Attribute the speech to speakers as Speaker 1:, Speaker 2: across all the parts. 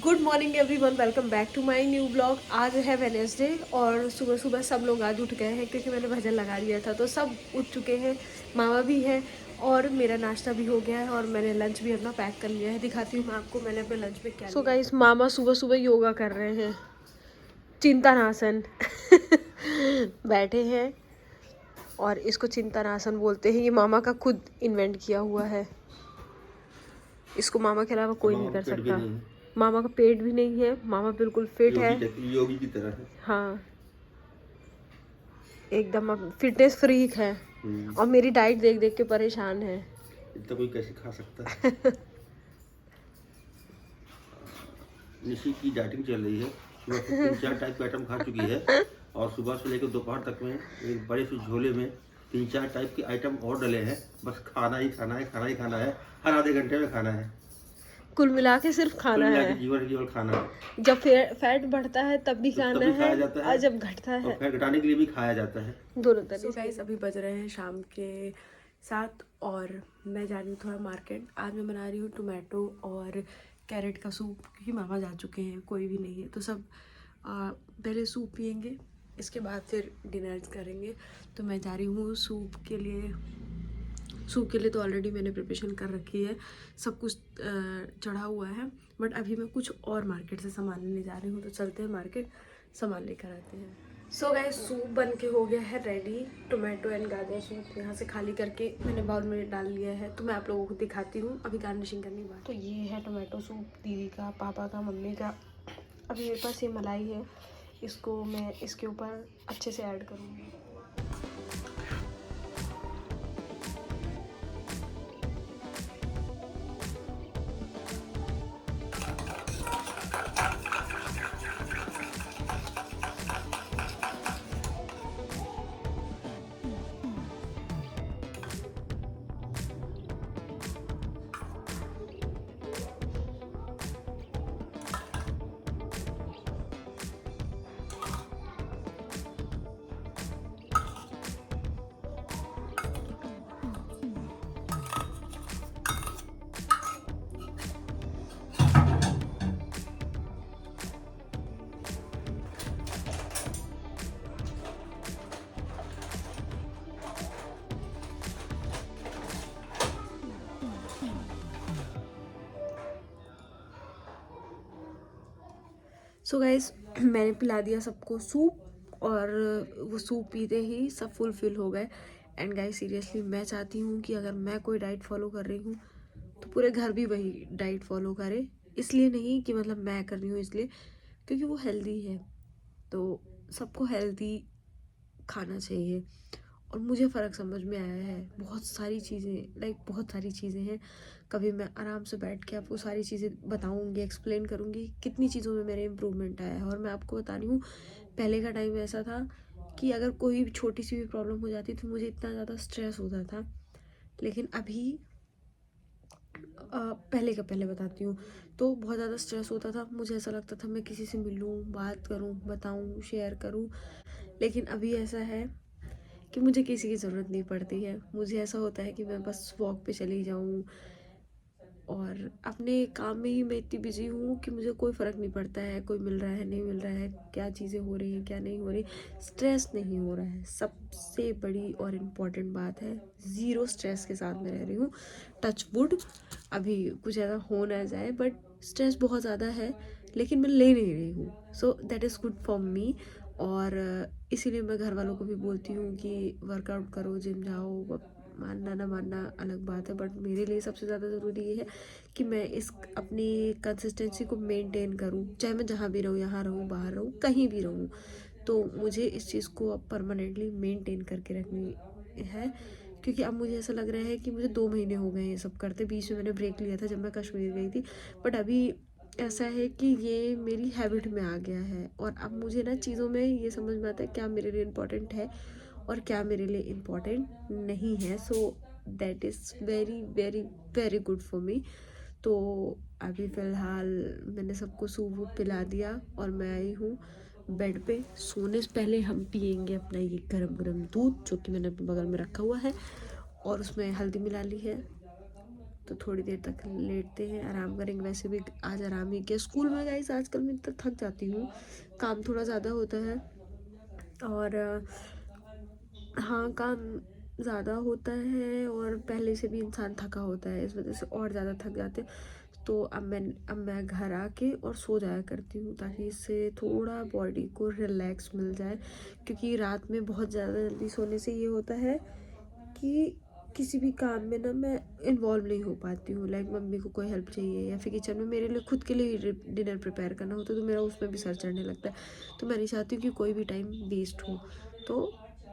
Speaker 1: Good morning everyone, welcome back to my new blog. आज है Wednesday और सुबह सुबह सब लोग आज उठ गए हैं क्योंकि मैंने भजन लगा दिया था, तो सब उठ चुके हैं। मामा भी है और मेरा नाश्ता भी हो गया है और मैंने लंच भी अपना पैक कर लिया है। दिखाती हूँ मैं आपको मैंने अपने लंच में क्या। सो गाइस, मामा सुबह सुबह योगा कर रहे हैं, चिंतानासन बैठे हैं और इसको चिंतानासन बोलते हैं। ये मामा का खुद इन्वेंट किया हुआ है। इसको मामा के अलावा कोई नहीं कर सकता। मामा का पेट भी नहीं है, मामा बिल्कुल फिट है,
Speaker 2: योगी की तरह है।
Speaker 1: हाँ, एकदम फिटनेस फ्रीक है और मेरी डाइट देख देख के परेशान है।
Speaker 2: इतना कोई कैसे खा सकता है। निशी की डाइटिंग चल रही है। सुबह से 3-4 टाइप के आइटम खा चुकी है और सुबह से लेकर दोपहर तक में एक बड़े से झोले में 3-4 टाइप के आइटम और डले हैं। बस खाना ही खाना है, खाना ही खाना है, हर आधे घंटे में खाना है।
Speaker 1: कुल मिला के सिर्फ खाना है।
Speaker 2: जीवन खाना है।
Speaker 1: जब फैट बढ़ता है तब भी खाना है और जब घटता है
Speaker 2: फैट घटाने के लिए भी खाया जाता है।
Speaker 1: दोनों तरीके। गाइस, अभी बज रहे हैं शाम के 7 और मैं जा रही हूँ थोड़ा मार्केट। आज मैं बना रही हूँ टोमेटो और कैरेट का सूप क्योंकि मामा जा चुके हैं, कोई भी नहीं है, तो सब पहले सूप पियेंगे, इसके बाद फिर डिनर करेंगे। तो मैं जा रही हूँ सूप के लिए। सूप के लिए तो ऑलरेडी मैंने प्रिपरेशन कर रखी है, सब कुछ चढ़ा हुआ है, बट अभी मैं कुछ और मार्केट से सामान लेने जा रही हूँ। तो चलते हैं मार्केट, सामान लेकर आते हैं। सो गाइस, सूप बन के हो गया है रेडी। टोमेटो एंड गाजर सूप यहाँ से खाली करके मैंने बाउल में डाल लिया है, तो मैं आप लोगों को दिखाती हूँ। अभी गार्निशिंग करनी बात। तो ये है टोमेटो सूप, दीदी का, पापा का, मम्मी का। अभी मेरे पास ये मलाई है, इसको मैं इसके ऊपर अच्छे से ऐड करूँगी। सो गाइस, मैंने पिला दिया सबको सूप और वो सूप पीते ही सब फुलफिल हो गए। एंड गाइस, सीरियसली मैं चाहती हूँ कि अगर मैं कोई डाइट फॉलो कर रही हूँ तो पूरे घर भी वही डाइट फॉलो करे। इसलिए नहीं कि मतलब मैं कर रही हूँ इसलिए, क्योंकि वो हेल्दी है, तो सबको हेल्दी खाना चाहिए। और मुझे फ़र्क समझ में आया है, बहुत सारी चीज़ें, बहुत सारी चीज़ें हैं। कभी मैं आराम से बैठ के आपको सारी चीज़ें बताऊंगी, एक्सप्लेन करूंगी कितनी चीज़ों में मेरे इम्प्रूवमेंट आया है। और मैं आपको बता रही हूँ, पहले का टाइम ऐसा था कि अगर कोई छोटी सी भी प्रॉब्लम हो जाती तो मुझे इतना ज़्यादा स्ट्रेस होता था, लेकिन अभी पहले बताती हूँ, तो बहुत ज़्यादा स्ट्रेस होता था। मुझे ऐसा लगता था मैं किसी से मिलूँ, बात करूँ, बताऊँ, शेयर करूँ, लेकिन अभी ऐसा है कि मुझे किसी की ज़रूरत नहीं पड़ती है। मुझे ऐसा होता है कि मैं बस वॉक पे चली जाऊँ और अपने काम में ही मैं इतनी बिजी हूँ कि मुझे कोई फ़र्क नहीं पड़ता है कोई मिल रहा है नहीं मिल रहा है, क्या चीज़ें हो रही हैं क्या नहीं हो रही। स्ट्रेस नहीं हो रहा है, सबसे बड़ी और इम्पॉर्टेंट बात है, ज़ीरो स्ट्रेस के साथ मैं रह रही हूँ। टच वुड, अभी कुछ ऐसा हो ना जाए, बट स्ट्रेस बहुत ज़्यादा है लेकिन मैं ले नहीं रही हूँ, so that is good for me. और इसीलिए मैं घर वालों को भी बोलती हूँ कि वर्कआउट करो, जिम जाओ। मानना ना मानना अलग बात है, बट मेरे लिए सबसे ज़्यादा ज़रूरी ये है कि मैं इस अपनी कंसिस्टेंसी को मेंटेन करूँ, चाहे मैं जहाँ भी रहूँ, यहाँ रहूँ, बाहर रहूँ, कहीं भी रहूँ, तो मुझे इस चीज़ को अब परमानेंटली मेंटेन करके रखनी है। क्योंकि अब मुझे ऐसा लग रहा है कि मुझे 2 महीने हो गए ये सब करते। बीच में मैंने ब्रेक लिया था जब मैं कश्मीर गई थी, बट अभी ऐसा है कि ये मेरी हैबिट में आ गया है और अब मुझे ना चीज़ों में ये समझ में आता है क्या मेरे लिए इम्पोर्टेंट है और क्या मेरे लिए इम्पोर्टेंट नहीं है। So that is very very very good for me. तो अभी फ़िलहाल मैंने सबको सूप वूप पिला दिया और मैं आई हूँ बेड पे। सोने से पहले हम पियेंगे अपना ये गरम गरम दूध, जो कि मैंने अपने बगल में रखा हुआ है और उसमें हल्दी मिला ली है तो थोड़ी देर तक लेटते हैं, आराम करेंगे। वैसे भी आज आराम ही किया। स्कूल में गाइस आजकल मैं इतना थक जाती हूँ, काम थोड़ा ज़्यादा होता है और हाँ, काम ज़्यादा होता है और पहले से भी इंसान थका होता है, इस वजह से और ज़्यादा थक जाते हैं। तो अब मैं घर आके और सो जाया करती हूँ, ताकि इससे थोड़ा बॉडी को रिलैक्स मिल जाए। क्योंकि रात में बहुत ज़्यादा जल्दी सोने से ये होता है कि किसी भी काम में ना मैं इन्वॉल्व नहीं हो पाती हूँ। लाइक मम्मी को कोई हेल्प चाहिए या फिर किचन में मेरे लिए खुद के लिए ही डिनर प्रिपेयर करना होता है, तो मेरा उसमें भी सर चढ़ने लगता है। तो मैं नहीं चाहती हूँ कि कोई भी टाइम वेस्ट हो। तो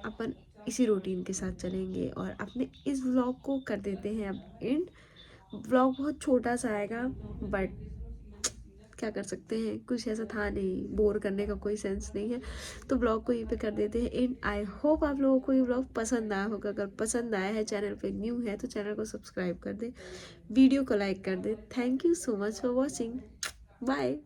Speaker 1: अपन इसी रूटीन के साथ चलेंगे और अपने इस व्लॉग को कर देते हैं अब एंड। व्लॉग बहुत छोटा सा आएगा, बट क्या कर सकते हैं, कुछ ऐसा था नहीं, बोर करने का कोई सेंस नहीं है, तो ब्लॉग को यहीं पे कर देते हैं एंड। आई होप आप लोगों को ये ब्लॉग पसंद आया होगा। अगर पसंद आया है, चैनल पे न्यू है तो चैनल को सब्सक्राइब कर दें, वीडियो को लाइक कर दें। Thank you so much for watching, bye.